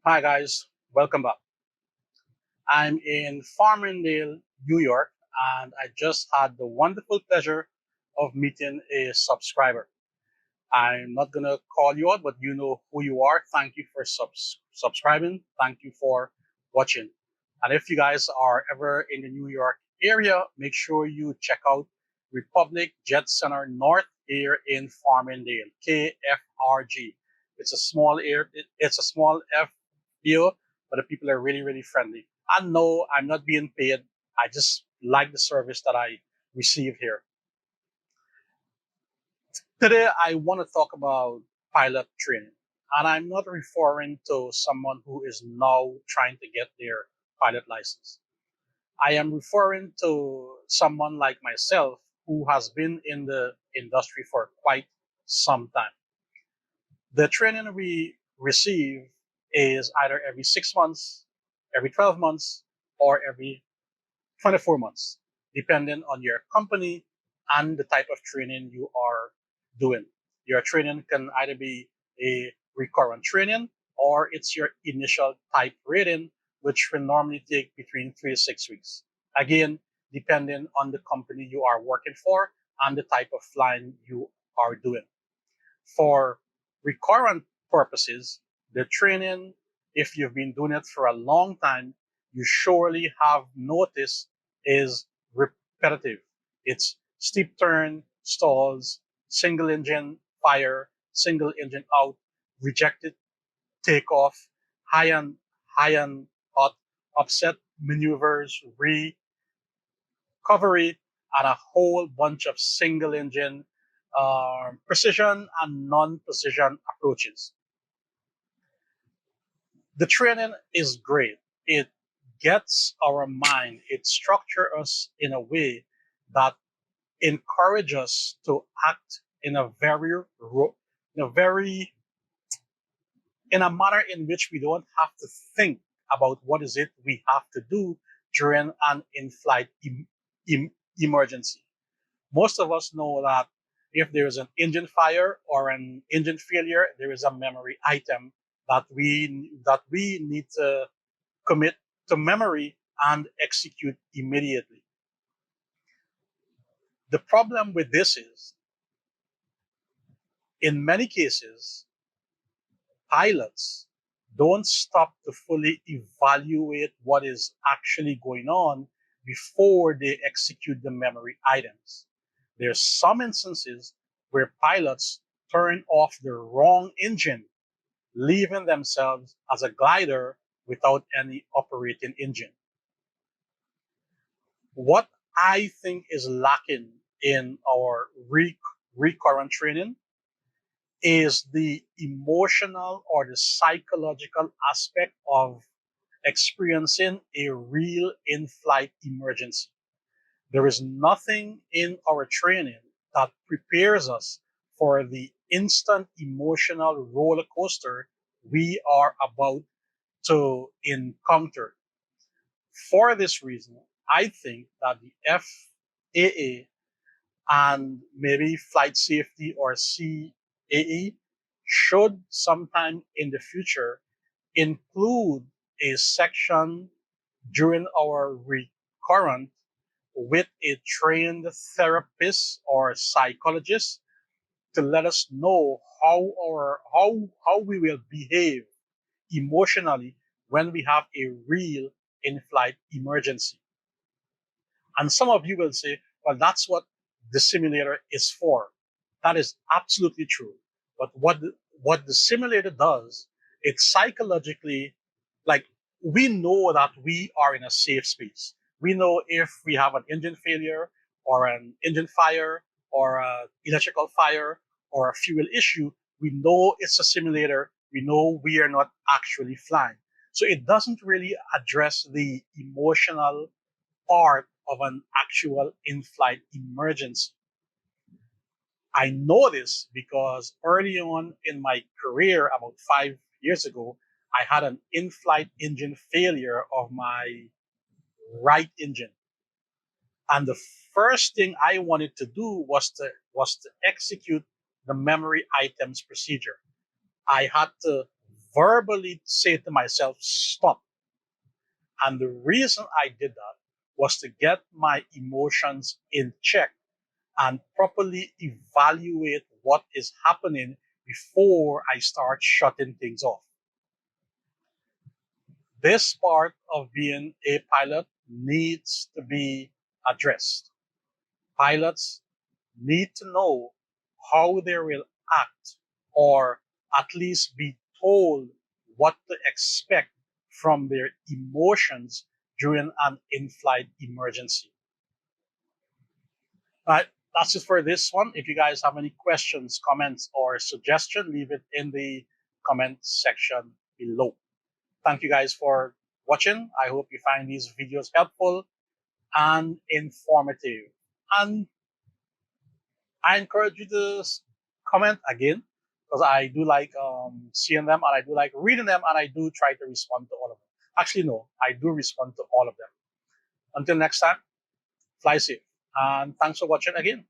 Hi guys, welcome back. I'm in Farmingdale, New York, and I just had the wonderful pleasure of meeting a subscriber. I'm not gonna call you out, but you know who you are. Thank you for subscribing. Thank you for watching. And if you guys are ever in the New York area, make sure you check out Republic Jet Center North here in Farmingdale, KFRG. It's a small F here, but the people are really friendly. And no, I'm not being paid. I just like the service that I receive here. Today, I want to talk about pilot training. And I'm not referring to someone who is now trying to get their pilot license. I am referring to someone like myself who has been in the industry for quite some time. The training we receive is either every 6 months, every 12 months, or every 24 months, depending on your company and the type of training you are doing. Your training can either be a recurrent training or it's your initial type rating, which will normally take between 3 to 6 weeks. Again, depending on the company you are working for and the type of flying you are doing. For recurrent purposes, the training, if you've been doing it for a long time, you surely have noticed is repetitive. It's steep turn, stalls, single engine fire, single engine out, rejected takeoff, high and hot, upset maneuvers, recovery, and a whole bunch of single engine precision and non-precision approaches. The training is great. It gets our mind, it structures us in a way that encourages us to act in a in a very in a manner in which we don't have to think about what is it we have to do during an in-flight emergency. Most of us know that if there is an engine fire or an engine failure, there is a memory item that we need to commit to memory and execute immediately. The problem with this is, in many cases, pilots don't stop to fully evaluate what is actually going on before they execute the memory items. There's some instances where pilots turn off the wrong engine, leaving themselves as a glider without any operating engine. What I think is lacking in our recurrent training is the emotional or the psychological aspect of experiencing a real in-flight emergency. There is nothing in our training that prepares us for the instant emotional roller coaster we are about to encounter. For this reason, I think that the FAA and maybe flight safety or CAE should sometime in the future include a section during our recurrent with a trained therapist or psychologist to let us know how we will behave emotionally when we have a real in-flight emergency. And some of you will say, well, that's what the simulator is for. That is absolutely true. But what the simulator does, it psychologically, like, we know that we are in a safe space. We know if we have an engine failure or an engine fire or an electrical fire or a fuel issue, we know it's a simulator. We know we are not actually flying. So it doesn't really address the emotional part of an actual in-flight emergency. I know this because early on in my career, about 5 years ago, I had an in-flight engine failure of my right engine. And the first thing I wanted to do was to execute the memory items procedure. I had to verbally say to myself, stop. And the reason I did that was to get my emotions in check and properly evaluate what is happening before I start shutting things off. This part of being a pilot needs to be addressed. Pilots need to know how they will act, or at least be told what to expect from their emotions during an in-flight emergency. All right, that's it for this one. If you guys have any questions, comments, or suggestion, leave it in the comment section below. Thank you guys for watching. I hope you find these videos helpful and informative. And I encourage you to comment again, because I do like seeing them, and I do like reading them, and I do try to respond to all of them. Actually, no, I do respond to all of them. Until next time, fly safe. And thanks for watching again.